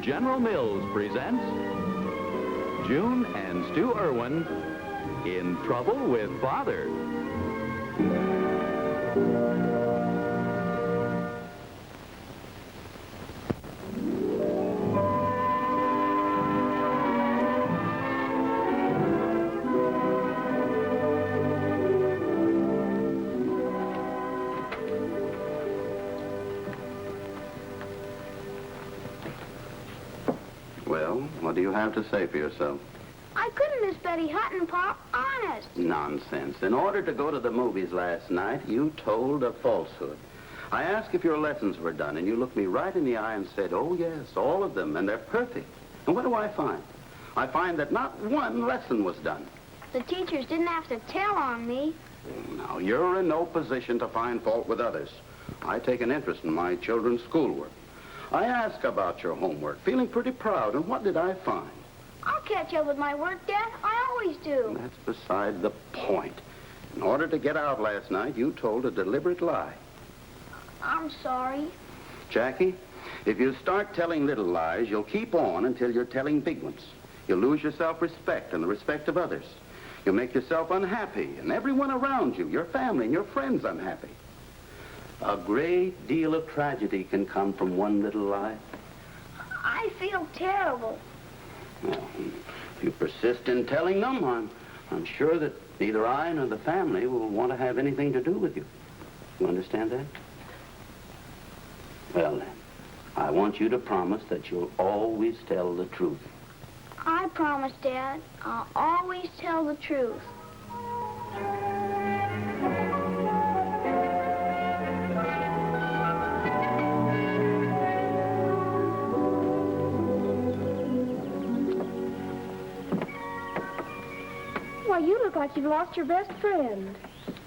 General Mills presents June and Stu Erwin in Trouble with Father. Well, what do you have to say for yourself? I couldn't miss Betty Hutton, Pop. Honest. Nonsense. In order to go to the movies last night, you told a falsehood. I asked if your lessons were done, and you looked me right in the eye and said, oh, yes, all of them, and they're perfect. And what do I find? I find that not one lesson was done. The teachers didn't have to tell on me. Now, you're in no position to find fault with others. I take an interest in my children's schoolwork. I asked about your homework, feeling pretty proud, and what did I find? I'll catch up with my work, Dad. I always do. That's beside the point. In order to get out last night, you told a deliberate lie. I'm sorry. Jackie, if you start telling little lies, you'll keep on until you're telling big ones. You'll lose your self-respect and the respect of others. You'll make yourself unhappy, and everyone around you, your family and your friends, unhappy. A great deal of tragedy can come from one little lie. I feel terrible. Well, if you persist in telling them, I'm sure that neither I nor the family will want to have anything to do with you. You understand that? Well, then, I want you to promise that you'll always tell the truth. I promise, Dad. I'll always tell the truth. Why, you look like you've lost your best friend.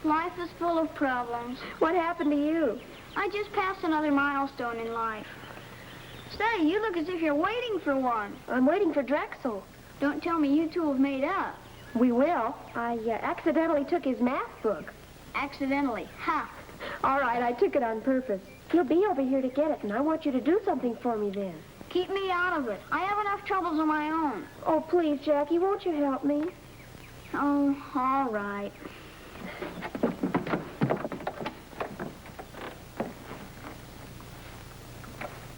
Life is full of problems. What happened to you? I just passed another milestone in life. Say, you look as if you're waiting for one. I'm waiting for Drexel. Don't tell me you two have made up. We will. I accidentally took his math book. Accidentally. Ha. All right, I took it on purpose. He'll be over here to get it, and I want you to do something for me then. Keep me out of it. I have enough troubles of my own. Oh, please, Jackie, won't you help me? Oh, all right.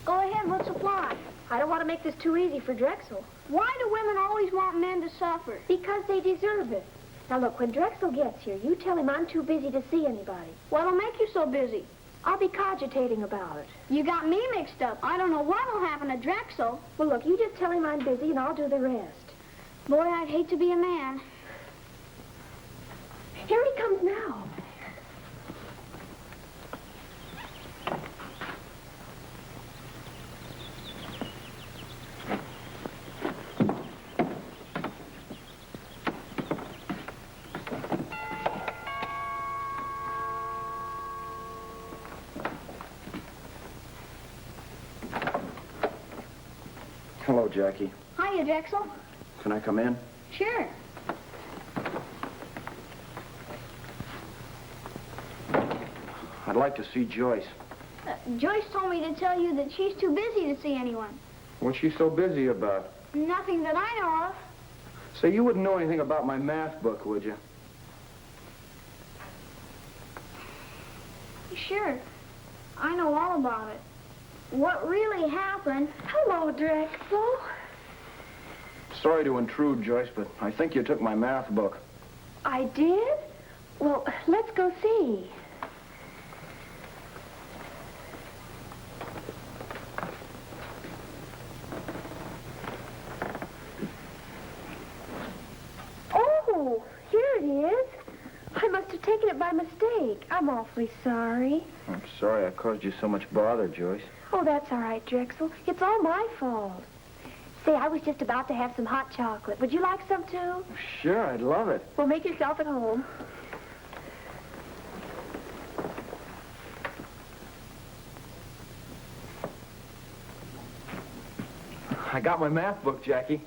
Go ahead, what's the plot? I don't want to make this too easy for Drexel. Why do women always want men to suffer? Because they deserve it. Now, look, when Drexel gets here, you tell him I'm too busy to see anybody. What'll make you so busy? I'll be cogitating about it. You got me mixed up. I don't know what'll happen to Drexel. Well, look, you just tell him I'm busy, and I'll do the rest. Boy, I'd hate to be a man. Here he comes now. Hello, Jackie. Hiya, Drexel. Can I come in? Sure. I'd like to see Joyce. Joyce told me to tell you that she's too busy to see anyone. What's she so busy about? Nothing that I know of. Say, you wouldn't know anything about my math book, would you? Sure. I know all about it. What really happened... Hello, Drexel. Sorry to intrude, Joyce, but I think you took my math book. I did? Well, let's go see. Oh, here it is. I must have taken it by mistake. I'm awfully sorry. I'm sorry I caused you so much bother, Joyce. Oh, that's all right, Drexel. It's all my fault. Say, I was just about to have some hot chocolate. Would you like some, too? Sure, I'd love it. Well, make yourself at home. I got my math book, Jackie.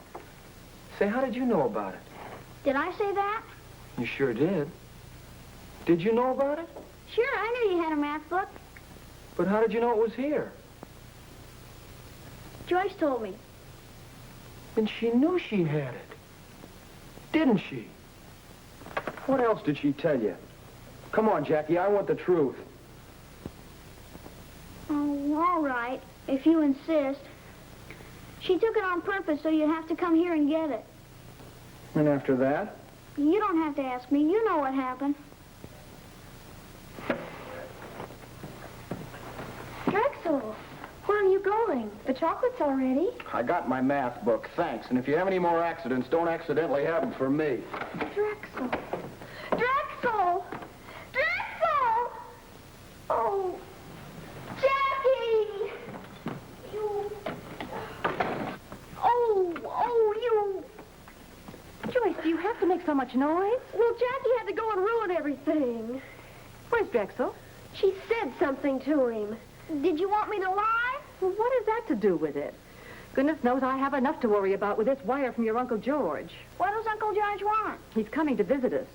Say, how did you know about it? Did I say that? You sure did. Did you know about it? Sure, I knew you had a math book. But how did you know it was here? Joyce told me. Then she knew she had it. Didn't she? What else did she tell you? Come on, Jackie, I want the truth. Oh, all right, if you insist. She took it on purpose so you'd have to come here and get it. And after that? You don't have to ask me. You know what happened. Drexel, where are you going? The chocolate's all ready. I got my math book, thanks. And if you have any more accidents, don't accidentally have them for me. Drexel. Drexel! Drexel! Oh, Jackie! You... Oh, you... Joyce, do you have to make so much noise? Well, Jackie had to go and ruin everything. Where's Drexel? She said something to him. Did you want me to lie? Well, what has that to do with it? Goodness knows I have enough to worry about with this wire from your Uncle George. What does Uncle George want? He's coming to visit us.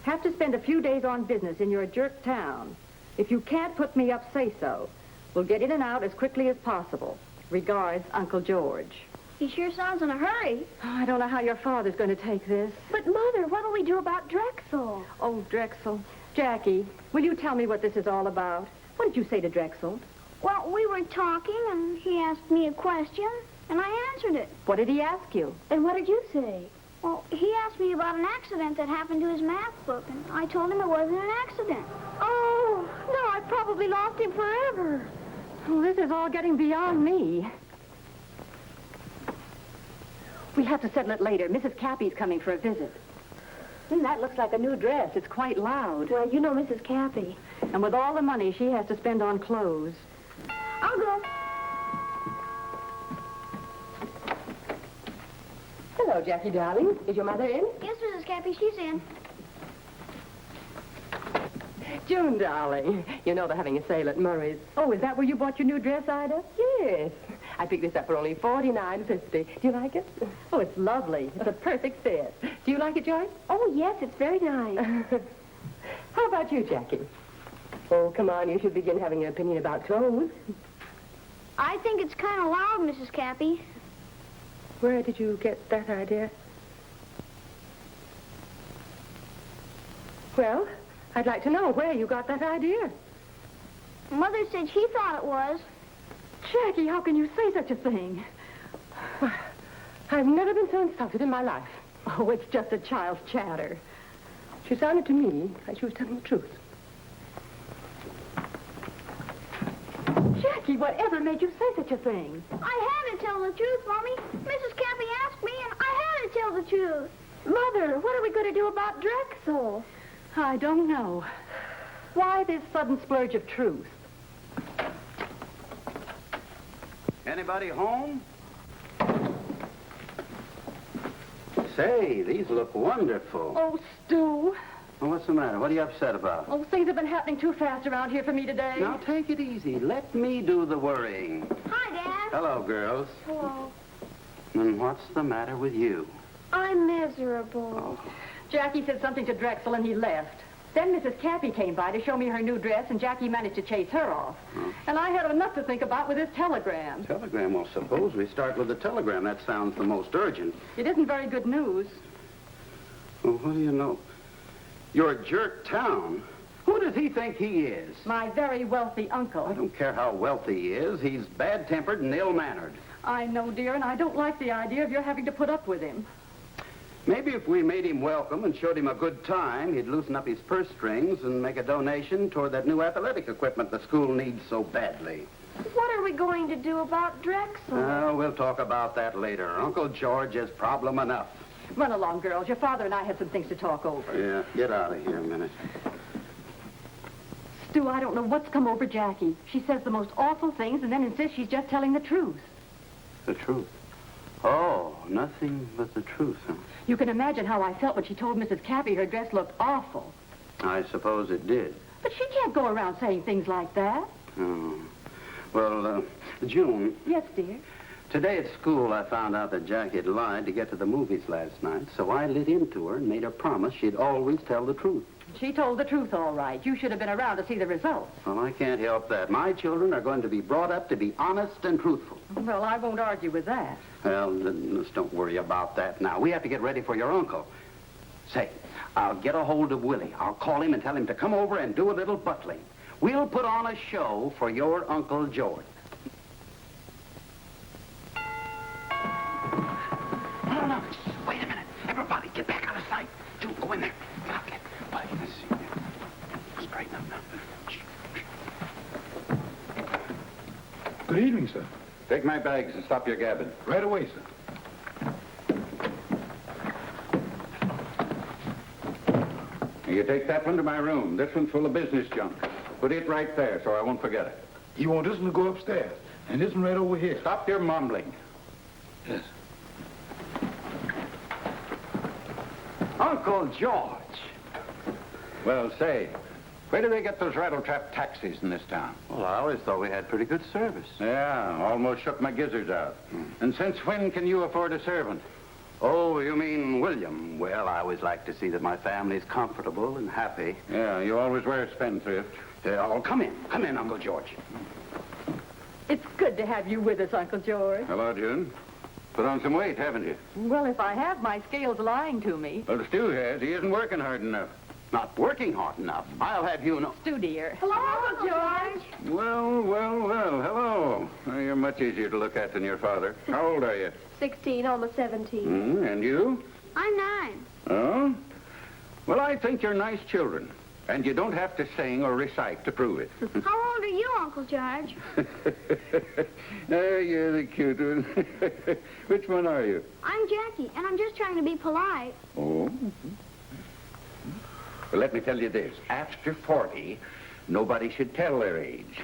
Have to spend a few days on business in your jerk town. If you can't put me up, say so. We'll get in and out as quickly as possible. Regards, Uncle George. He sure sounds in a hurry. Oh, I don't know how your father's going to take this. But, Mother, what'll we do about Drexel? Oh, Drexel. Jackie, will you tell me what this is all about? What did you say to Drexel? Well, we were talking, and he asked me a question, and I answered it. What did he ask you? And what did you say? Well, he asked me about an accident that happened to his math book, and I told him it wasn't an accident. Oh, no, I probably lost him forever. Oh, this is all getting beyond me. We have to settle it later. Mrs. Cappy's coming for a visit. That looks like a new dress. It's quite loud. Well, you know Mrs. Cappy. And with all the money she has to spend on clothes. I'll go. Hello, Jackie, darling. Is your mother in? Yes, Mrs. Cappy, she's in. June, darling, you know they're having a sale at Murray's. Oh, is that where you bought your new dress, Ida? Yes. I picked this up for only $49.50. Do you like it? Oh, it's lovely. It's a perfect fit. Do you like it, Joyce? Oh, yes, it's very nice. How about you, Jackie? Oh, come on, you should begin having an opinion about clothes. I think it's kind of loud, Mrs. Cappy. Where did you get that idea? Well, I'd like to know where you got that idea. Mother said she thought it was. Jackie, how can you say such a thing? I've never been so insulted in my life. Oh, it's just a child's chatter. She sounded to me like she was telling the truth. Jackie, whatever made you say such a thing? I had to tell the truth, Mommy. Mrs. Cappy asked me, and I had to tell the truth. Mother, what are we going to do about Drexel? I don't know. Why this sudden splurge of truth? Anybody home? Say, these look wonderful. Oh, Stu. Well, what's the matter? What are you upset about? Oh, things have been happening too fast around here for me today. Now, take it easy. Let me do the worrying. Hi, Dad. Hello, girls. Hello. And what's the matter with you? I'm miserable. Jackie said something to Drexel and he left. Then Mrs. Cappy came by to show me her new dress, and Jackie managed to chase her off. And I had enough to think about with this telegram. Telegram? Well, suppose we start with the telegram. That sounds the most urgent. It isn't very good news. Well, what do you know? Your jerk town? Who does he think he is? My very wealthy uncle. I don't care how wealthy he is. He's bad-tempered and ill-mannered. I know, dear, and I don't like the idea of your having to put up with him. Maybe if we made him welcome and showed him a good time, he'd loosen up his purse strings and make a donation toward that new athletic equipment the school needs so badly. What are we going to do about Drexel? We'll talk about that later. Uncle George has problem enough. Run along, girls. Your father and I have some things to talk over. Yeah, get out of here a minute. Stu, I don't know what's come over Jackie. She says the most awful things and then insists she's just telling the truth. The truth? Oh, nothing but the truth, huh? You can imagine how I felt when she told Mrs. Cappy her dress looked awful. I suppose it did. But she can't go around saying things like that. Oh. Well, June. Yes, dear. Today at school, I found out that Jackie had lied to get to the movies last night, so I lit into her and made her promise she'd always tell the truth. She told the truth all right. You should have been around to see the results. Well, I can't help that. My children are going to be brought up to be honest and truthful. Well, I won't argue with that. Well, let's don't worry about that now. We have to get ready for your uncle. Say, I'll get a hold of Willie. I'll call him and tell him to come over and do a little butling. We'll put on a show for your Uncle George. No. Wait a minute. Everybody, get back out of sight. Stu, go in there. Now, get. Let's see. Straighten up now. Good evening, sir. Take my bags and stop your gabbing. Right away, sir. You take that one to my room. This one's full of business junk. Put it right there so I won't forget it. You want this one to go upstairs, and this one right over here. Stop your mumbling. Yes. Uncle George. Well, say, where do they get those rattle-trap taxis in this town? Well, I always thought we had pretty good service. Yeah, almost shook my gizzards out. And since when can you afford a servant? Oh, you mean William? Well, I always like to see that my family's comfortable and happy. Yeah, you always were a spendthrift. Oh, come in, Uncle George. It's good to have you with us, Uncle George. Hello, June. Put on some weight, haven't you? Well, if I have, my scale's lying to me. Well, Stu has. He isn't working hard enough. Not working hard enough. I'll have you know. Stu, dear. Hello, Uncle George. Well, hello. Well, you're much easier to look at than your father. How old are you? 16, almost 17. And you? I'm 9. Oh? Well, I think you're nice children. And you don't have to sing or recite to prove it. How old are you, Uncle George? Oh, you're the cute one. Which one are you? I'm Jackie, and I'm just trying to be polite. Oh? Well, let me tell you this. After 40, nobody should tell their age.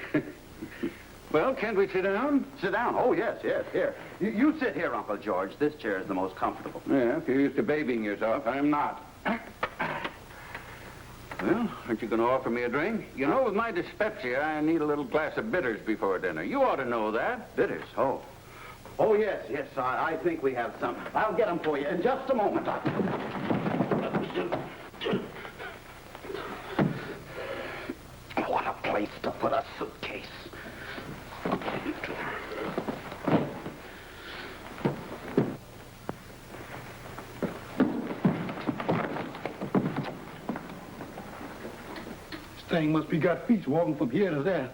Well, can't we sit down? Sit down? Oh, yes. Here. You sit here, Uncle George. This chair is the most comfortable. Yeah, if you're used to babying yourself, I'm not. Well, aren't you going to offer me a drink? You know, with my dyspepsia, I need a little glass of bitters before dinner. You ought to know that. Bitters? Oh, yes. I think we have some. I'll get them for you in just a moment. What a place to put a suitcase. This thing must be got feet walking from here to there.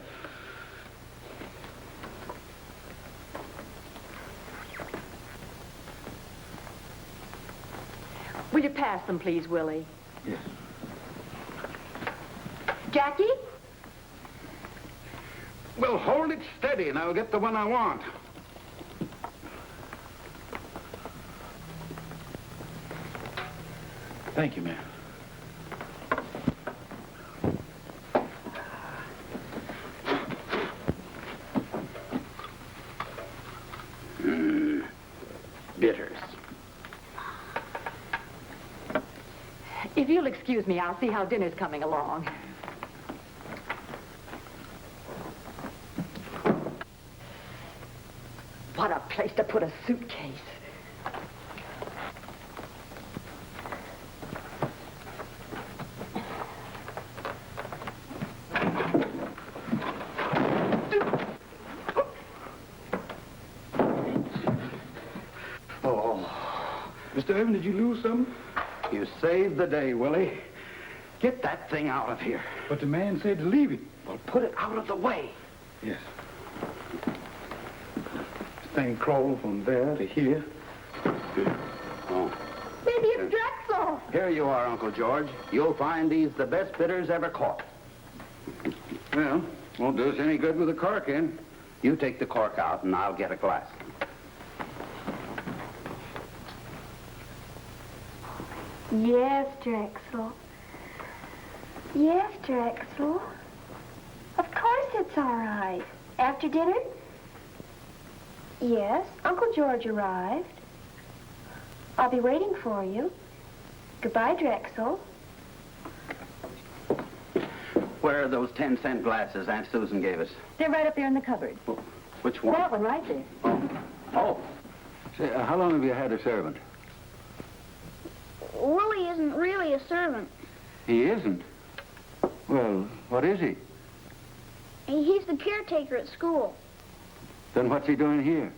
Will you pass them, please, Willie? Yes. Jackie? Well, hold it steady, and I'll get the one I want. Thank you, ma'am. Bitters. If you'll excuse me, I'll see how dinner's coming along. What a place to put a suitcase. Mr. Erwin, did you lose something? You saved the day, Willie. Get that thing out of here. But the man said to leave it. Well, put it out of the way. Yes. This thing crawled from there to here. Oh. Maybe it's Drexel. Here you are, Uncle George. You'll find these the best bitters ever caught. Well, won't do us any good with the cork in. You take the cork out, and I'll get a glass. Yes, Drexel. Yes, Drexel. Of course it's all right. After dinner? Yes, Uncle George arrived. I'll be waiting for you. Goodbye, Drexel. Where are those 10-cent glasses Aunt Susan gave us? They're right up there in the cupboard. Which one? That one right there. Oh. Say, how long have you had a servant? Willie isn't really a servant. He isn't. Well, what is he? He's the caretaker at school. Then what's he doing here?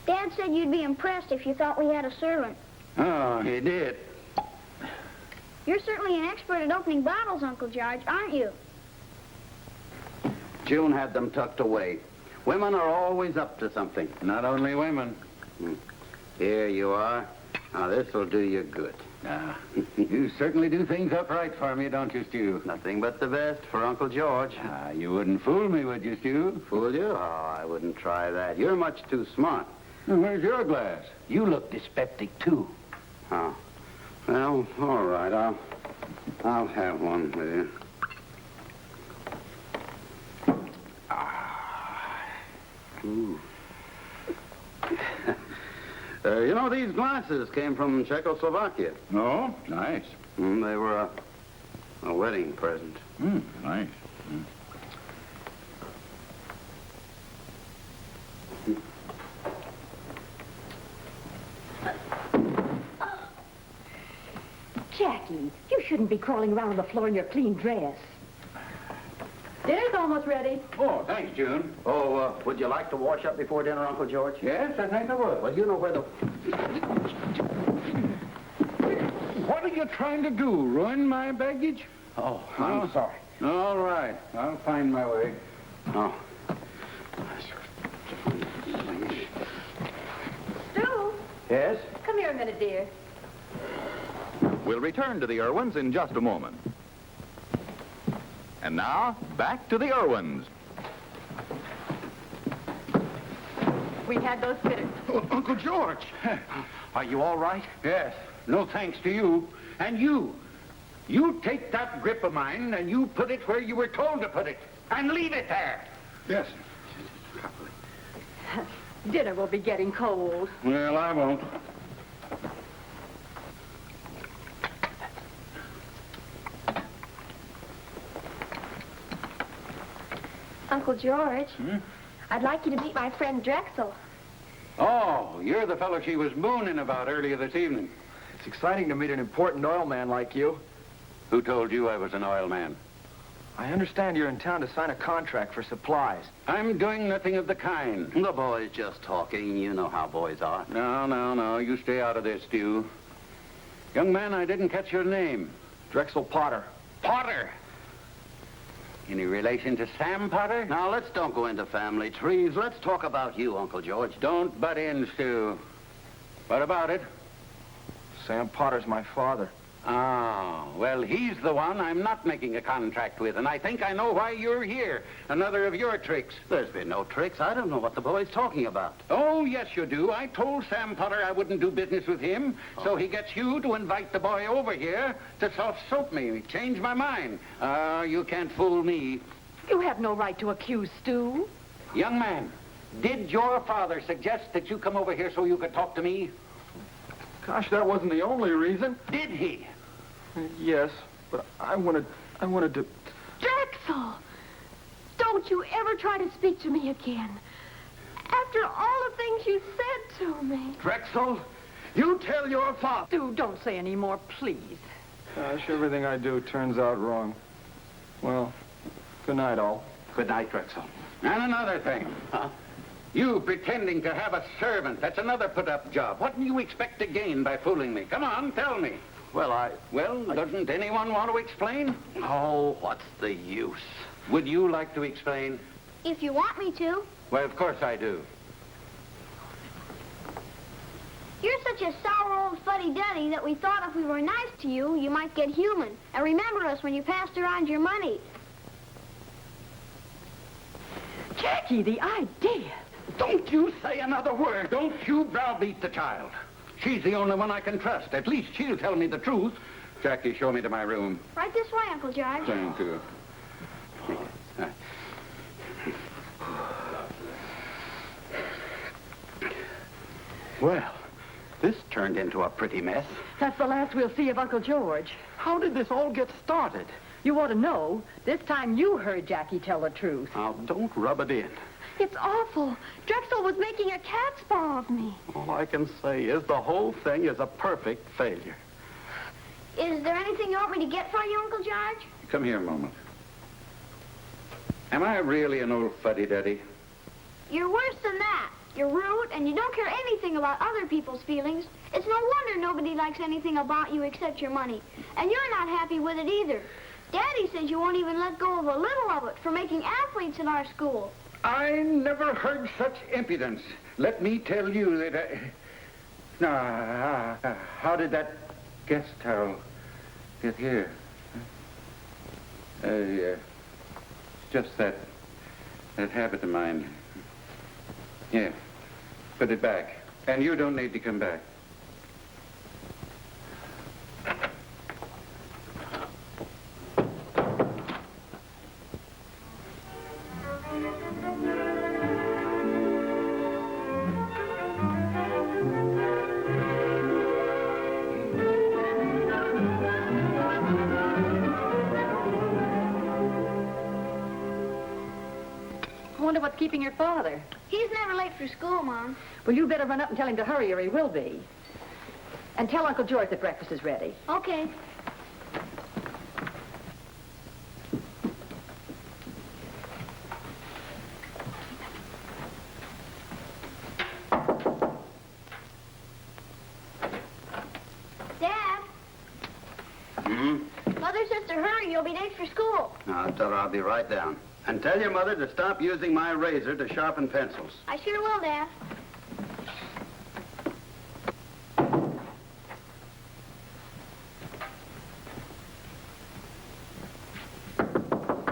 Dad said you'd be impressed if you thought we had a servant. Oh, he did. You're certainly an expert at opening bottles, Uncle George, aren't you? June had them tucked away. Women are always up to something. Not only women. Here you are. Now, this'll do you good. You certainly do things upright for me, don't you, Stu? Nothing but the best for Uncle George. You wouldn't fool me, would you, Stu? Fool you? Oh, I wouldn't try that. You're much too smart. Where's your glass? You look dyspeptic, too. Oh. Well, all right. I'll have one with you. Ooh. You know, these glasses came from Czechoslovakia. Oh, nice. They were a wedding present. Nice. Jackie, you shouldn't be crawling around on the floor in your clean dress. Dinner's almost ready. Oh, thanks, June. Oh, would you like to wash up before dinner, Uncle George? Yes, I think I would. Well, you know where the... What are you trying to do? Ruin my baggage? Oh, I'm sorry. All right. I'll find my way. Oh. Stu, Yes? come here a minute, dear. We'll return to the Irwins in just a moment. And now, back to the Irwins. We had those fitted. Oh, Uncle George. Are you all right? Yes. No thanks to you. And you. You take that grip of mine and you put it where you were told to put it. And leave it there. Yes. Dinner will be getting cold. Well, I won't. Uncle George, I'd like you to meet my friend Drexel. Oh, you're the fellow she was mooning about earlier this evening. It's exciting to meet an important oil man like you. Who told you I was an oil man? I understand you're in town to sign a contract for supplies. I'm doing nothing of the kind. The boy's just talking. You know how boys are. No. You stay out of this, Stu. Young man, I didn't catch your name. Drexel Potter. Potter. Any relation to Sam Potter? Now, let's don't go into family trees. Let's talk about you, Uncle George. Don't butt in, Stu. What about it? Sam Potter's my father. Oh, well, he's the one I'm not making a contract with, and I think I know why you're here. Another of your tricks. There's been no tricks. I don't know what the boy's talking about. Oh, yes, you do. I told Sam Potter I wouldn't do business with him, so he gets you to invite the boy over here to soft-soap me, change my mind. You can't fool me. You have no right to accuse Stu. Young man, did your father suggest that you come over here so you could talk to me? Gosh, that wasn't the only reason. Did he? Yes, but I wanted to... Drexel! Don't you ever try to speak to me again. After all the things you said to me. Drexel, you tell your father. Stu, don't say any more, please. Gosh, everything I do turns out wrong. Well, good night, all. Good night, Drexel. And another thing. You pretending to have a servant. That's another put-up job. What do you expect to gain by fooling me? Come on, tell me. Well, Doesn't anyone want to explain? Oh, what's the use? Would you like to explain? If you want me to. Well, of course I do. You're such a sour old fuddy-duddy that we thought if we were nice to you, you might get human and remember us when you passed around your money. Jackie, the idea. Don't you say another word. Don't you browbeat the child. She's the only one I can trust. At least she'll tell me the truth. Jackie, show me to my room. Right this way, Uncle George. Thank you. Well, this turned into a pretty mess. That's the last we'll see of Uncle George. How did this all get started? You ought to know. This time you heard Jackie tell the truth. Now, don't rub it in. It's awful. Drexel was making a cat's paw of me. All I can say is the whole thing is a perfect failure. Is there anything you want me to get for you, Uncle George? Come here a moment. Am I really an old fuddy-duddy? You're worse than that. You're rude, and you don't care anything about other people's feelings. It's no wonder nobody likes anything about you except your money. And you're not happy with it either. Daddy says you won't even let go of a little of it for making athletes in our school. I never heard such impudence. Let me tell you that Now, how did that guest towel get here? Just that habit of mine. Yeah, put it back. And you don't need to come back. I wonder what's keeping your father. He's never late for school, Mom. Well, you better run up and tell him to hurry or he will be. And tell Uncle George that breakfast is ready. Okay. Dad, Mother says to hurry. You'll be late for school. Now, tell her I'll be right down. And tell your mother to stop using my razor to sharpen pencils. I sure will, Dad.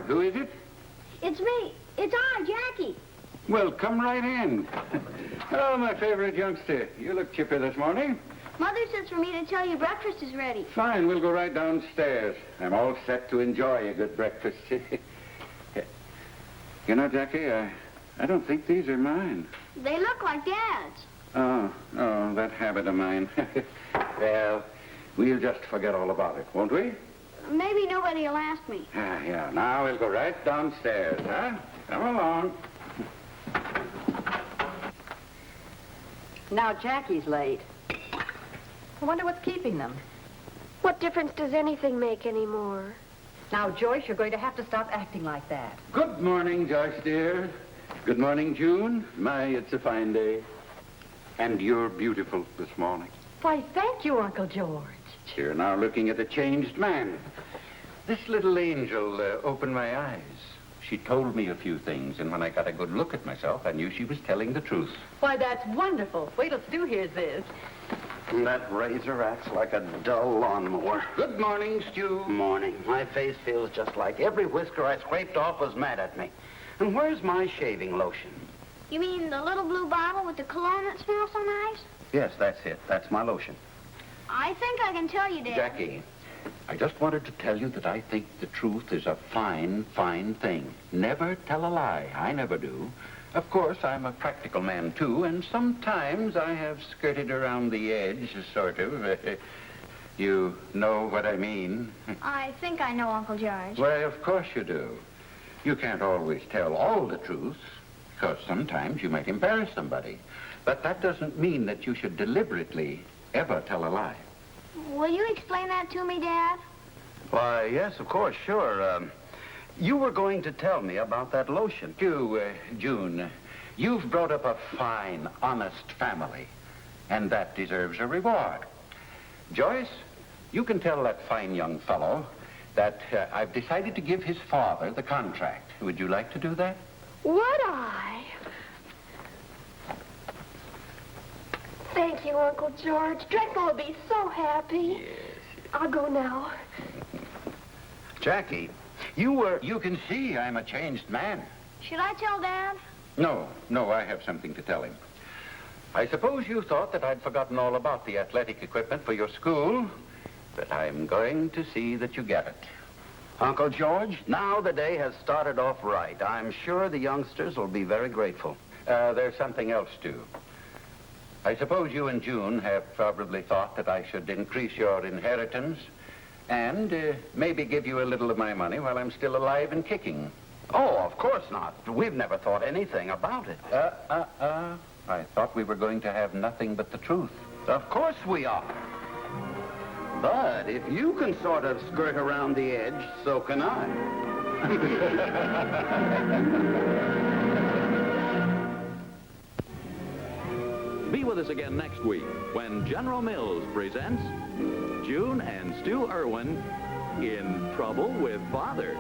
Who is it? It's me. It's I, Jackie. Well, come right in. Hello, my favorite youngster. You look chipper this morning. Mother says for me to tell you breakfast is ready. Fine, we'll go right downstairs. I'm all set to enjoy a good breakfast. You know, Jackie, I don't think these are mine. They look like Dad's. Oh, that habit of mine. Well, we'll just forget all about it, won't we? Maybe nobody will ask me. Yeah. Now we'll go right downstairs, huh? Come along. Now Jackie's late. I wonder what's keeping them. What difference does anything make anymore? Now, Joyce, you're going to have to stop acting like that. Good morning, Joyce, dear. Good morning, June. My, it's a fine day. And you're beautiful this morning. Why, thank you, Uncle George. You're now looking at a changed man. This little angel opened my eyes. She told me a few things, and when I got a good look at myself, I knew she was telling the truth. Why, that's wonderful. Wait till Stu hears this. That razor acts like a dull lawnmower. Good morning, Stu. Morning. My face feels just like every whisker I scraped off was mad at me. And where's my shaving lotion? You mean the little blue bottle with the cologne that smells so nice? Yes, that's it. That's my lotion. I think I can tell you, Dad. Jackie, I just wanted to tell you that I think the truth is a fine, fine thing. Never tell a lie. I never do. Of course, I'm a practical man, too, and sometimes I have skirted around the edge, sort of. You know what I mean? I think I know, Uncle George. Why, of course you do. You can't always tell all the truth, because sometimes you might embarrass somebody. But that doesn't mean that you should deliberately ever tell a lie. Will you explain that to me, Dad? Why, yes, of course, sure. You were going to tell me about that lotion. June, you've brought up a fine, honest family, and that deserves a reward. Joyce, you can tell that fine young fellow that I've decided to give his father the contract. Would you like to do that? Would I? Thank you, Uncle George. Drexel will be so happy. Yes. I'll go now. Jackie, You can see I'm a changed man. Should I tell Dad? No, I have something to tell him. I suppose you thought that I'd forgotten all about the athletic equipment for your school, but I'm going to see that you get it. Uncle George, now the day has started off right. I'm sure the youngsters will be very grateful. There's something else, too. I suppose you and June have probably thought that I should increase your inheritance and maybe give you a little of my money while I'm still alive and kicking. Oh, of course not. We've never thought anything about it. I thought we were going to have nothing but the truth. Of course we are. But if you can sort of skirt around the edge, so can I. Be with us again next week when General Mills presents June and Stu Erwin in Trouble with Father.